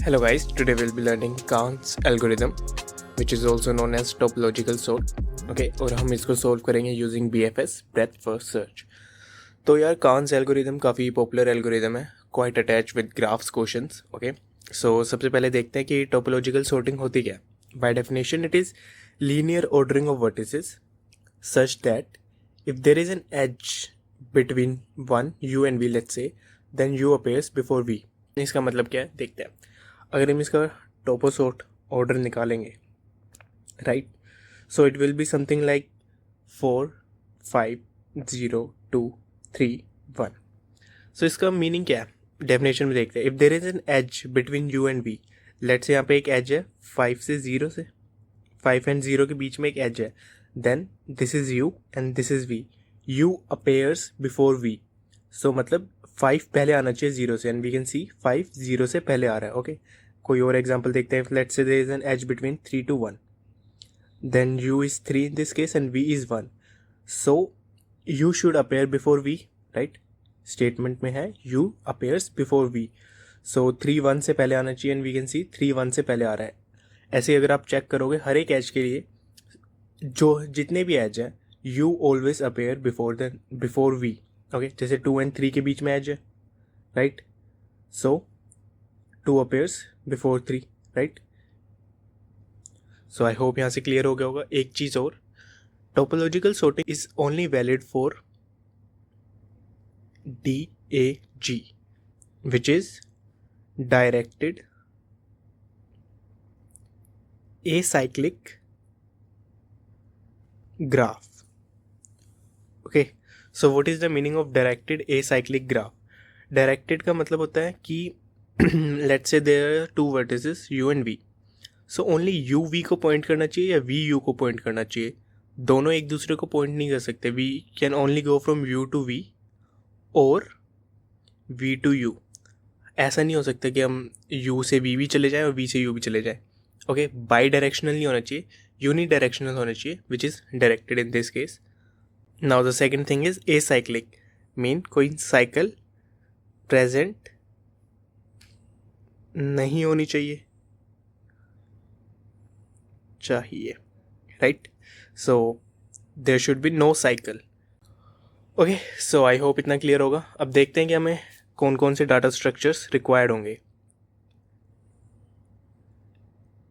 Hello guys, today we'll be learning Kahn's algorithm which is also known as topological sort. Okay, और हम इसको solve करेंगे using BFS breadth first search. तो यार Kahn's algorithm काफ़ी popular algorithm है, quite attached with graphs questions. Okay, so सबसे पहले देखते हैं कि topological sorting होती क्या. By definition it is linear ordering of vertices such that if there is an edge between one u and v, let's say, then u appears before v. इसका मतलब क्या है देखते हैं. अगर हम इसका टोपोसोर्ट ऑर्डर निकालेंगे, right, so it will be something like 4 5 0 2 3 1. So इसका मीनिंग क्या है डेफिनेशन में देखते हैं. If there is an edge between U and V, let's say यहाँ पे एक एज है 5 से 0 से, 5 एंड 0 के बीच में एक एज है, then this is u and this is v. U appears before v, so मतलब 5 पहले आना चाहिए 0 से, एंड वी कैन सी 5 0 से पहले आ रहा है. ओके, कोई और एग्जांपल देखते हैं. Let's say there is an edge between 3 to 1, then u इज 3 in this case and v इज 1. So u should appear before v, right. Statement में है u appears before v, so 3 1 से पहले आना चाहिए, एंड वी कैन सी 3 1 से पहले आ रहा है. ऐसे ही अगर आप चेक करोगे हर एक एज के लिए, जो जितने भी एज हैं, u always appear before v. Okay, जैसे 2 and 3 के बीच में एज है, right, so 2 appears before 3, right. So I hope यहाँ से क्लियर हो गया होगा. एक चीज़ और, topological sorting is only valid for DAG which is directed acyclic graph. Okay, so what is the meaning of directed acyclic graph? Directed का मतलब होता है कि let's say there are 2 vertices u and v, so only u v को point करना चाहिए या v u को पॉइंट करना चाहिए. दोनों एक दूसरे को पॉइंट नहीं कर सकते. We can only go from u to v और v to u. ऐसा नहीं हो सकता कि हम u से v भी चले जाएं और v से u भी चले जाएं. ओके, बाई डायरेक्शनल नहीं होना चाहिए, यूनि डायरेक्शनल होना चाहिए which is directed in this case. Now the second thing is acyclic, mean कोई साइकिल प्रेजेंट नहीं होनी चाहिए, right. So there should be no cycle. Okay, so I hope इतना क्लियर होगा. अब देखते हैं कि हमें कौन कौन से डाटा स्ट्रक्चर्स रिक्वायर्ड होंगे.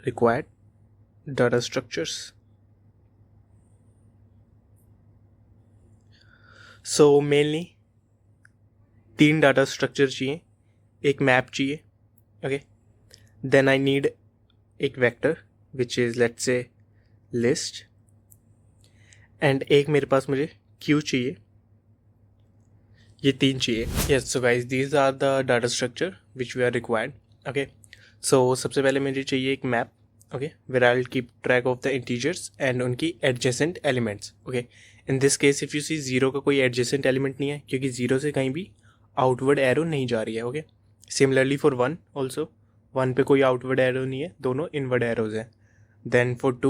Required data structures, so mainly 3 data structure चाहिए. एक मैप चाहिए, ओके, देन आई नीड एक vector which is let's say list, and एक मेरे पास मुझे क्यू चाहिए. ये 3 चाहिए. Yes, so guys these are the data structure which we are required. Okay, so सबसे पहले मुझे चाहिए एक map, okay, where I will keep track of the integers and उनकी adjacent elements. Okay, in this case if you see 0 का कोई adjacent element नहीं है, क्योंकि 0 से कहीं भी आउटवर्ड एरो नहीं जा रही है. ओके, सिमिलरली फॉर 1 ऑल्सो, 1 पे कोई आउटवर्ड एरो नहीं है, दोनों इनवर्ड एरोज हैं. देन फॉर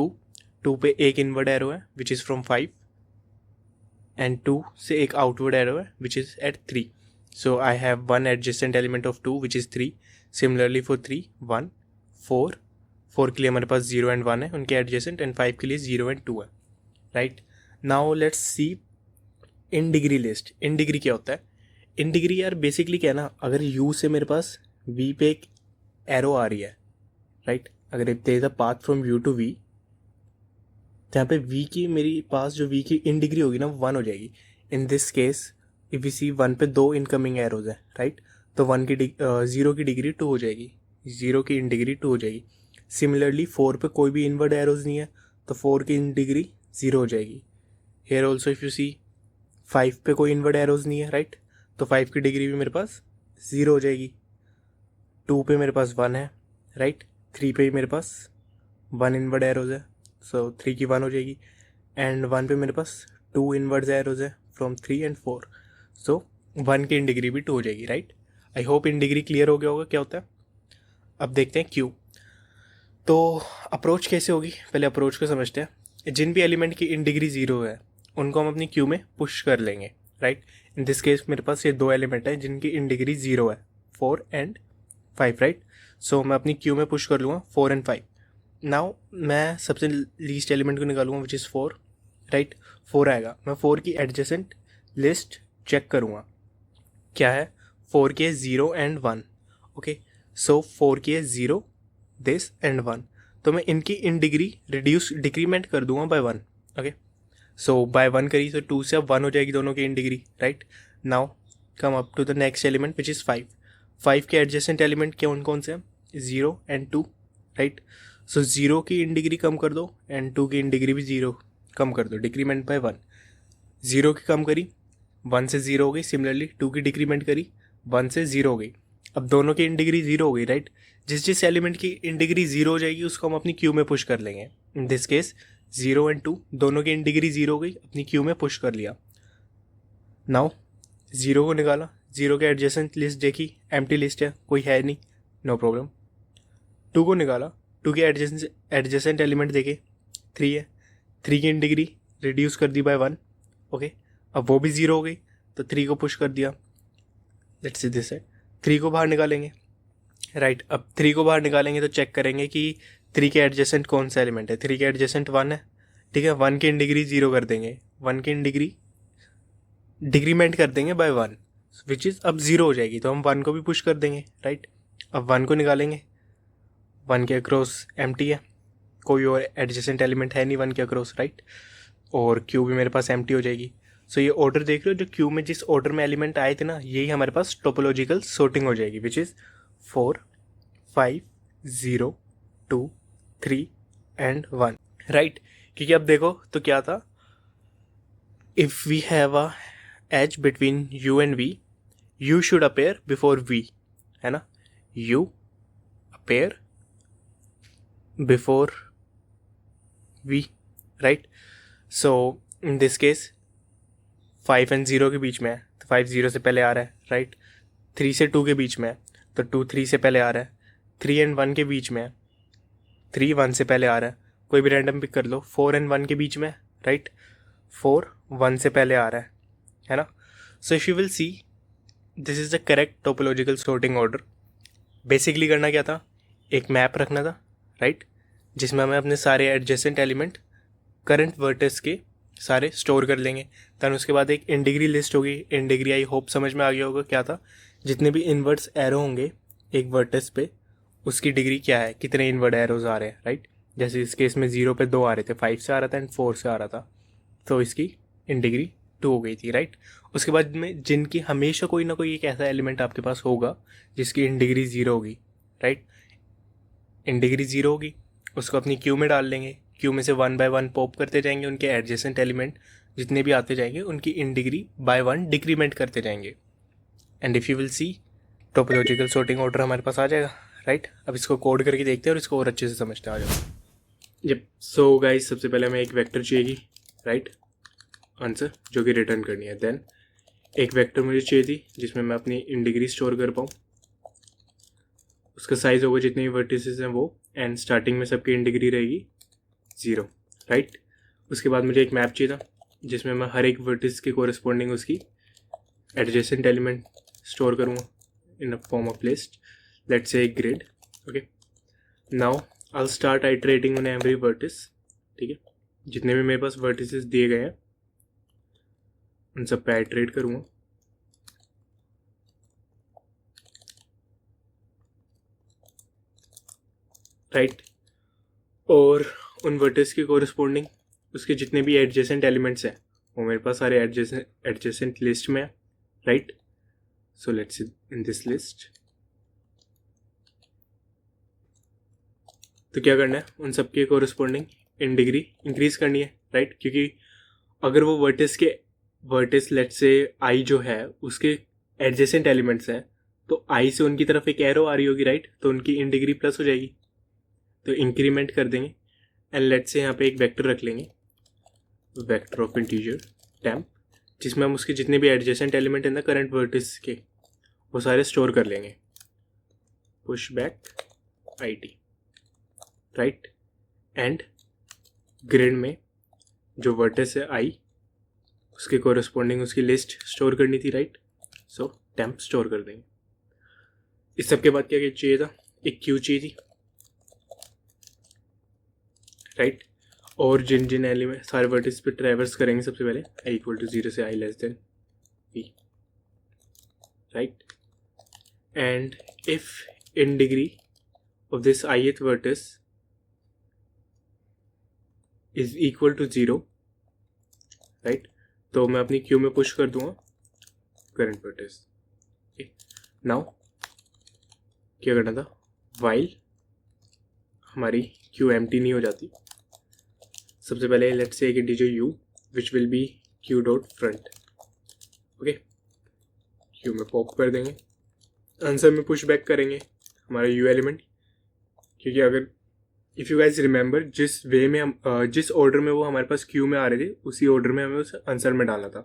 2 पे एक इनवर्ड एरो है विच इज़ फ्रॉम 5, एंड 2 से एक आउटवर्ड एरो है which is at 3. So I have 1 adjacent element of 2 which is 3. Similarly for 3 1 4 के लिए हमारे पास 0 and 1 है उनके एडजेसेंट, एंड 5 के लिए 0 and 2 है, right. Now let's see in degree list. In degree क्या होता है? इन डिग्री यार बेसिकली क्या है ना, अगर u से मेरे पास v पे एक एरो आ रही है, राइट, अगर if there is a path from u to v, तो यहाँ पे v की मेरी पास जो v की इन डिग्री होगी ना 1 हो जाएगी. In this case if you see 1 पे 2 इनकमिंग एरोज हैं, राइट, तो 0 की डिग्री 2 हो जाएगी, 0 की इन डिग्री 2 हो जाएगी. सिमिलरली 4 पे कोई भी इनवर्ड एरोज नहीं है, तो 4 की इन डिग्री 0 हो जाएगी. हेयर ऑल्सो इफ यू सी 5 पे कोई इनवर्ड एरोज नहीं है, राइट, तो 5 की डिग्री भी मेरे पास 0 हो जाएगी. 2 पे मेरे पास 1 है, राइट, 3 पे मेरे पास 1 इनवर्ड एरोज है, सो 3 की 1 हो जाएगी, एंड 1 पे मेरे पास 2 इनवर्ड एरोज है फ्रॉम 3 and 4, सो 1 की इन डिग्री भी 2 हो जाएगी, right. I hope in degree clear हो गया होगा क्या होता है. अब देखते हैं क्यू. तो अप्रोच कैसे होगी, पहले अप्रोच को समझते हैं. जिन भी एलिमेंट की इन डिग्री 0 है उनको हम अपनी क्यू में पुश कर लेंगे, राइट. इन दिस केस मेरे पास ये 2 एलिमेंट है जिनकी इन डिग्री 0 है, 4 and 5, राइट. सो मैं अपनी क्यू में पुश कर लूँगा 4 and 5. नाउ मैं सबसे लीस्ट एलिमेंट को निकालूंगा विच इज़ 4, राइट. 4 आएगा. मैं 4 की एडजेसेंट लिस्ट चेक करूँगा. क्या है? 4 की है 0 and 1. ओके, सो 4 की है 0, दिस एंड 1. तो मैं इनकी इन डिग्री डिक्रीमेंट कर दूंगा बाय 1. ओके, सो बाय 1 करी तो 2 से अब 1 हो जाएगी दोनों की in degree, right. Now come up to the next element which is 5. 5 के एडजेसेंट एलिमेंट कौन कौन से हैं? 0 and 2, राइट. सो 0 की इन डिग्री कम कर दो एंड 2 की इन डिग्री भी 0 कम कर दो, डिक्रीमेंट बाय 1. 0 की कम करी, 1 से 0 हो गई. सिमिलरली 2 की डिक्रीमेंट करी, 1 से 0 हो गई. अब दोनों की इन डिग्री 0 हो गई, राइट. जिस एलिमेंट की इन डिग्री 0 हो जाएगी उसको हम अपनी क्यू में पुश कर लेंगे. इन दिस केस 0 and 2 दोनों की इन डिग्री 0 हो गई, अपनी क्यू में पुश कर लिया. नाउ 0 को निकाला, 0 के एडजेसेंट लिस्ट देखी, एम्प्टी लिस्ट है, कोई है नहीं, नो प्रॉब्लम. 2 को निकाला, 2 के एडजेसेंट एलिमेंट देखे, 3 है. 3 की इन डिग्री रिड्यूस कर दी बाय 1. ओके, अब वो भी 0 हो गई तो 3 को पुश कर दिया. लेट्स सी दिस है. 3 को बाहर निकालेंगे, राइट. अब 3 को बाहर निकालेंगे तो चेक करेंगे कि 3 के एडजेसेंट कौन सा एलिमेंट है. 3 के एडजेसेंट 1 है, ठीक है. 1 की इन डिग्री 0 कर देंगे, 1 की इन डिग्री डिक्रीमेंट कर देंगे बाय 1, विच इज़ अब 0 हो जाएगी तो हम 1 को भी पुश कर देंगे, राइट. अब 1 को निकालेंगे, 1 के अक्रॉस एम्प्टी है, कोई और एडजेसेंट एलिमेंट है नहीं 1 के अक्रॉस, राइट. और क्यू भी मेरे पास एम्प्टी हो जाएगी. सो ये ऑर्डर देख रहे हो, जो क्यू में जिस ऑर्डर में एलिमेंट आए थे ना, यही हमारे पास टोपोलॉजिकल सॉर्टिंग हो जाएगी, विच इज़ 4, 5, 0, 2, 3 and 1, राइट. क्योंकि अब देखो तो क्या था, if we have a edge between U and V, U should appear before V, है ना. U appear before V, right. So in this case 5 and 0 के बीच में है तो 5 0 से पहले आ रहा है, राइट. 3 से 2 के बीच में है तो 2 3 से पहले आ रहा है. 3 and 1 के बीच में है, 3 1 से पहले आ रहा है. कोई भी रैंडम पिक कर लो. 4 and 1 के बीच में है, राइट. 4 1 से पहले आ रहा है ना. So if you will see, this is the correct topological sorting order. Basically करना क्या था, एक मैप रखना था, राइट, जिसमें हमें अपने सारे एडजेसेंट एलिमेंट करंट वर्टेक्स के सारे स्टोर कर लेंगे. दैन उसके बाद एक इन डिग्री लिस्ट होगी. इन डिग्री आई होप समझ में आ गया होगा क्या था. जितने भी इनवर्ट्स एरो होंगे एक वर्टेक्स पे, उसकी डिग्री क्या है, कितने इनवर्ट एरोज आ रहे हैं, राइट. जैसे इस केस में 0 पे 2 आ रहे थे, 5 से आ रहा था एंड 4 से आ रहा था, तो इसकी इन डिग्री 2 हो गई थी, राइट. उसके बाद में जिनकी हमेशा कोई ना कोई एक ऐसा एलिमेंट आपके पास होगा जिसकी इन डिग्री 0 होगी, राइट. इन डिग्री 0 होगी, उसको अपनी क्यू में डाल लेंगे. क्यू में से 1 by 1 पॉप करते जाएंगे. उनके एडजेसेंट एलिमेंट जितने भी आते जाएंगे उनकी इन डिग्री बाय 1 डिक्रीमेंट करते जाएंगे. And if you will see, topological sorting order हमारे पास आ जाएगा, राइट. अब इसको कोड करके देखते हैं और इसको और अच्छे से समझते आ जाओ. जब सो गाइस, सबसे पहले हमें एक वेक्टर चाहिएगी, राइट, आंसर जो कि रिटर्न करनी है. देन एक वेक्टर मुझे चाहिए थी जिसमें मैं अपनी इन डिग्री स्टोर कर पाऊँ. उसका साइज होगा जितने भी वर्टिसेस हैं वो, एंड स्टार्टिंग में सबकी इन डिग्री रहेगी 0, राइट. उसके बाद मुझे एक मैप चाहिए था जिसमें मैं हर एक वर्टिस के कोरिस्पोंडिंग उसकी एडजेसेंट एलिमेंट स्टोर करूँगा in a form of list. Let's say एक grid. Okay, now I will start iterating on every vertex. ठीक है, जितने भी मेरे पास वर्टिसेस दिए गए हैं उन सब पे आइटरेट करूँगा. राइट, और उन वर्टिस के कोरिस्पोंडिंग उसके जितने भी एडजेसेंट एलिमेंट्स हैं वो मेरे पास सारे एडजेसेंट लिस्ट में है, right. So let's in this list. तो क्या करना है, उन सब के कोरिस्पोंडिंग इन डिग्री इंक्रीज करनी है, राइट. क्योंकि अगर वो वर्टिस लेट्स से आई जो है उसके एडजेसेंट एलिमेंट्स हैं तो आई से उनकी तरफ एक एरो आ रही होगी, राइट. तो उनकी इन डिग्री प्लस हो जाएगी, तो इंक्रीमेंट कर देंगे. एंड लेट्स से यहाँ पे एक वेक्टर रख लेंगे, वेक्टर ऑफ इंटीजर टेम्प, जिसमें हम उसके जितने भी एडजेसेंट एलिमेंट हैं ना करंट वर्टिस के, वो सारे स्टोर कर लेंगे. Push back IT, right. And grid में जो वर्टिस है आई उसके कोरिस्पोंडिंग उसकी लिस्ट स्टोर करनी थी, राइट. सो टेम्प स्टोर कर देंगे. इस सब के बाद क्या चाहिए था, एक क्यू चाहिए थी, राइट। और जिन जिन एलिमेंट सारे वर्टिस पे ट्रेवर्स करेंगे सबसे पहले आई इक्वल टू 0 से i less than v, right. And if in degree of this ith vertex is equal to 0, right, तो मैं अपनी क्यू में पुश कर दूंगा करंट वर्टेक्स। नाउ क्या करना था, वाइल हमारी क्यू एम्प्टी नहीं हो जाती, सबसे पहले लेट्स से एक integer you which will be Q dot front, okay. Q में पॉप कर देंगे, आंसर में पुश बैक करेंगे हमारा यू एलिमेंट, क्योंकि अगर इफ़ यू गाइज रिमेंबर जिस वे में हम जिस ऑर्डर में वो हमारे पास क्यू में आ रहे थे उसी ऑर्डर में हमें उस आंसर में डालना था।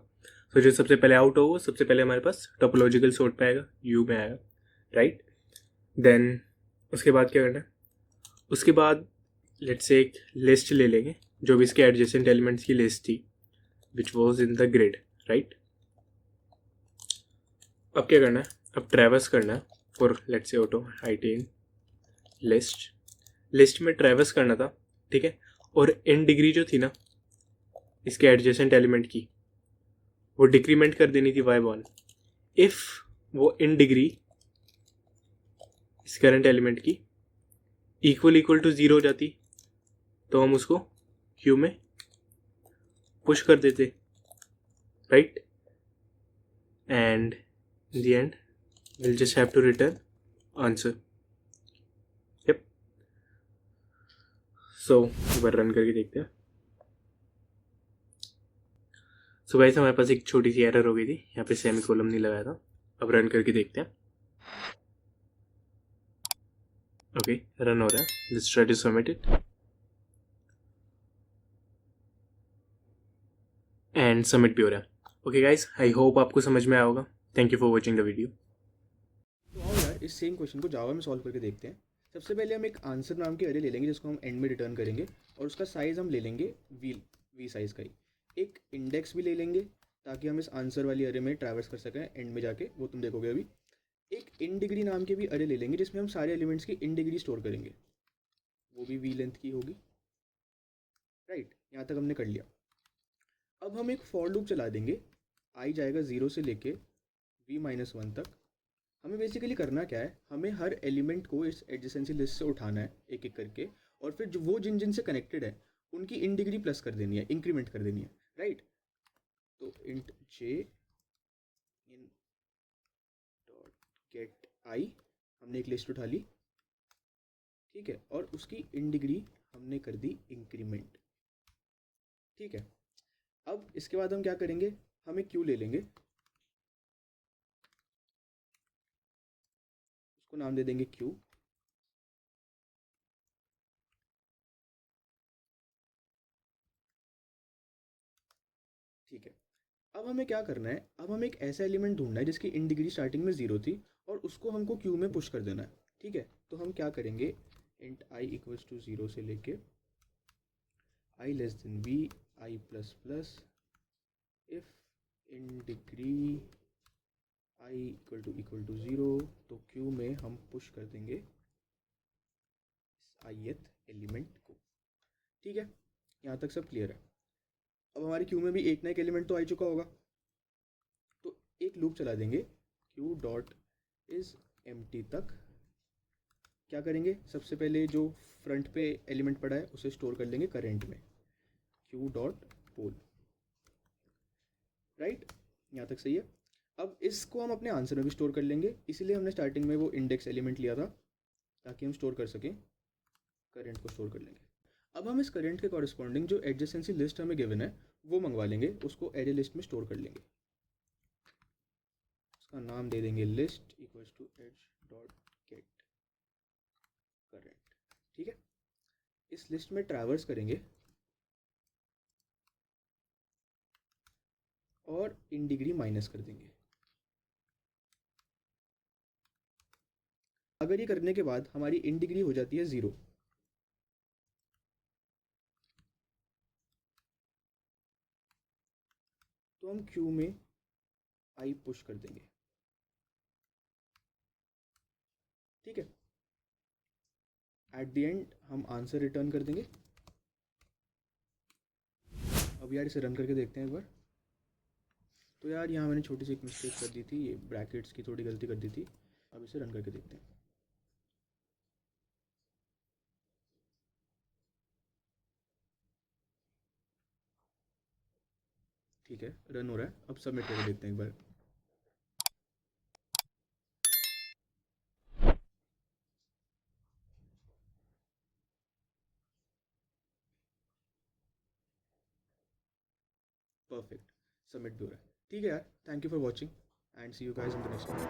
तो जो सबसे पहले आउट होगा सबसे पहले हमारे पास टोपोलॉजिकल सॉर्ट पे आएगा, यू में आएगा, राइट। देन उसके बाद क्या करना है, उसके बाद लेट्स से एक लिस्ट ले लेंगे जो भी इसके एडजेसेंट एलिमेंट्स की लिस्ट थी which was in the grid, right. अब क्या करना है, अब ट्रैवर्स करना है फॉर लेट्स से ऑटो हाइटेन लिस्ट में ट्रैवर्स करना था, ठीक है। और इन डिग्री जो थी ना इसके एडजेसेंट एलिमेंट की वो डिक्रीमेंट कर देनी थी y1। इफ वो इन डिग्री इस करंट एलिमेंट की इक्वल टू 0 हो जाती तो हम उसको क्यू में पुश कर देते, right. And in the end will just have to return answer. Yup, so एक बार रन करके देखते हैं। सो गाइस हमारे पास एक छोटी सी एरर हो गई थी, यहाँ पे सेमी कोलम नहीं लगाया था। अब रन करके देखते हैं। ओके, रन हो रहा है, let's try to submit it and submit भी हो रहा है। ओके गाइस, आई होप आपको समझ में आया होगा। Thank you for watching the video. तो आओ यार इस सेम क्वेश्चन को जावा में सॉल्व करके देखते हैं। सबसे पहले हम एक आंसर नाम की अरे ले लेंगे जिसको हम एंड में रिटर्न करेंगे, और उसका साइज़ हम ले लेंगे वी साइज़ का ही। एक इंडेक्स भी ले लेंगे ताकि हम इस आंसर वाली अरे में ट्रैवर्स कर सकें एंड में जाके, वो तुम देखोगे अभी। एक इन डिग्री नाम की भी अरे ले लेंगे जिसमें हम सारे एलिमेंट्स की इन डिग्री स्टोर करेंगे, वो भी वी लेंथ की होगी, राइट। यहाँ तक हमने कर लिया। अब हम एक फॉर लूप चला देंगे, आई जाएगा 0 से लेके v-1 तक। हमें बेसिकली करना क्या है, हमें हर एलिमेंट को इस एडजेसेंसी लिस्ट से उठाना है एक एक करके, और फिर जो वो जिन जिन से कनेक्टेड है उनकी इन डिग्री प्लस कर देनी है, इंक्रीमेंट कर देनी है, राइट। तो int j in dot get i, हमने एक लिस्ट उठा ली, ठीक है, और उसकी इन डिग्री हमने कर दी इंक्रीमेंट, ठीक है। अब इसके बाद हम क्या करेंगे, हम एक क्यू ले लेंगे, उसको नाम दे देंगे क्यू, ठीक है। अब हमें क्या करना है, अब हमें एक ऐसा एलिमेंट ढूंढना है जिसकी इन डिग्री स्टार्टिंग में 0 थी और उसको हमको क्यू में पुश कर देना है, ठीक है। तो हम क्या करेंगे, इंट आई इक्वल्स टू 0 से लेके i less than v i plus plus if in degree i equal to 0, तो क्यू में हम पुश कर देंगे इस ith एलिमेंट को, ठीक है। यहाँ तक सब क्लियर है। अब हमारी क्यू में भी एक ना एक एलिमेंट तो आ चुका होगा, तो एक लूप चला देंगे क्यू डॉट इज एम्प्टी तक। क्या करेंगे, सबसे पहले जो फ्रंट पे एलिमेंट पड़ा है उसे स्टोर कर लेंगे करेंट में, क्यू डॉट पोल, राइट। यहाँ तक सही है। अब इसको हम अपने आंसर में भी स्टोर कर लेंगे, इसीलिए हमने स्टार्टिंग में वो इंडेक्स एलिमेंट लिया था ताकि हम स्टोर कर सकें, करेंट को स्टोर कर लेंगे। अब हम इस करेंट के कॉरस्पॉन्डिंग जो एडजेसेंसी लिस्ट हमें गिवन है वो मंगवा लेंगे, उसको एरे लिस्ट में स्टोर कर लेंगे, उसका नाम दे देंगे list equals to edge dot get current, ठीक है। इस लिस्ट में ट्रैवर्स करेंगे और इन डिग्री माइनस कर देंगे। अगर ये करने के बाद हमारी इन डिग्री हो जाती है 0, तो हम क्यू में आई पुश कर देंगे, ठीक है। एट द एंड हम आंसर रिटर्न कर देंगे। अब यार इसे रन करके देखते हैं एक बार। तो यार यहाँ मैंने छोटी सी एक मिस्टेक कर दी थी, ये ब्रैकेट्स की थोड़ी गलती कर दी थी। अब इसे रन करके देखते हैं। ठीक है, रन हो रहा है। अब सबमिट करके देखते हैं एक बार। परफेक्ट, सबमिट भी हो रहा है। ठीक है यार, thank you for watching and see you guys in the next video.